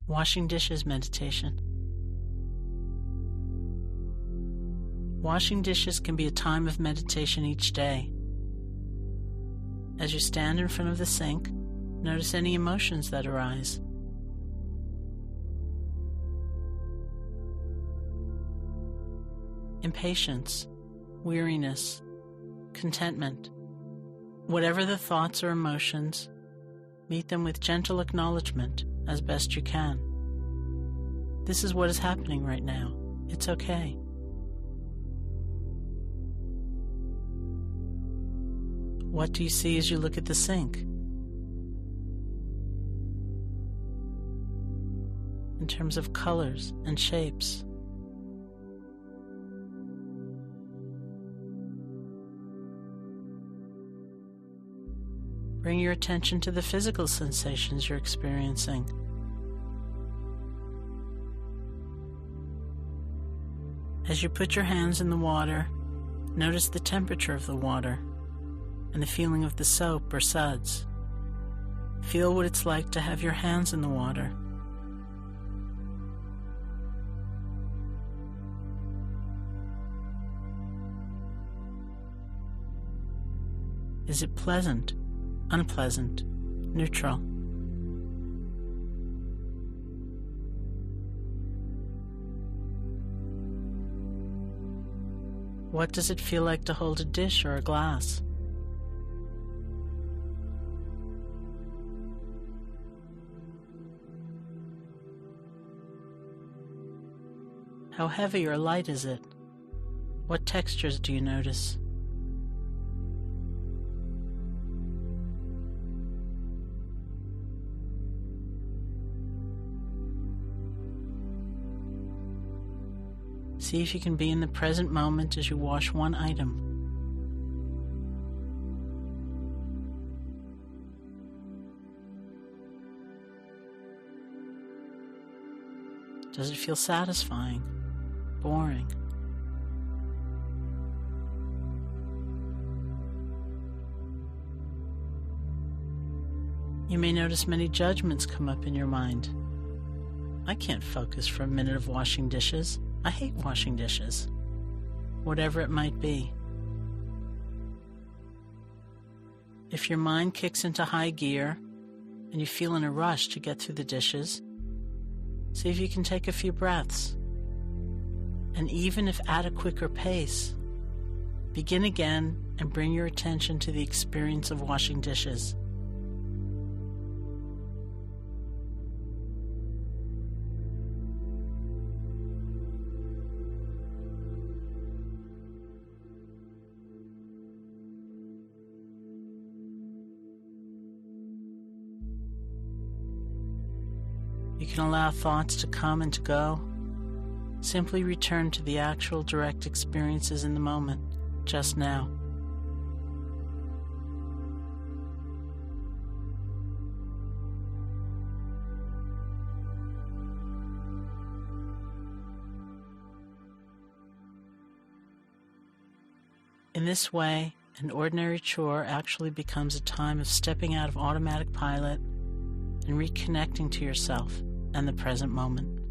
Washing dishes meditation. Washing dishes can be a time of meditation each day. As you stand in front of the sink, notice any emotions that arise. Impatience, weariness, contentment. Whatever the thoughts or emotions, meet them with gentle acknowledgement as best you can. This is what is happening right now. It's okay. What do you see as you look at the sink? In terms of colors and shapes. Bring your attention to the physical sensations you're experiencing. As you put your hands in the water, notice the temperature of the water and the feeling of the soap or suds. Feel what it's like to have your hands in the water. Is it pleasant, unpleasant, neutral? What does it feel like to hold a dish or a glass? How heavy or light is it? What textures do you notice? See if you can be in the present moment as you wash one item. Does it feel satisfying? Boring? You may notice many judgments come up in your mind. I can't focus for a minute of washing dishes. I hate washing dishes. Whatever it might be. If your mind kicks into high gear and you feel in a rush to get through the dishes, see if you can take a few breaths. And even if at a quicker pace, begin again and bring your attention to the experience of washing dishes. You can allow thoughts to come and to go. Simply return to the actual direct experiences in the moment, just now. In this way, an ordinary chore actually becomes a time of stepping out of automatic pilot and reconnecting to yourself and the present moment.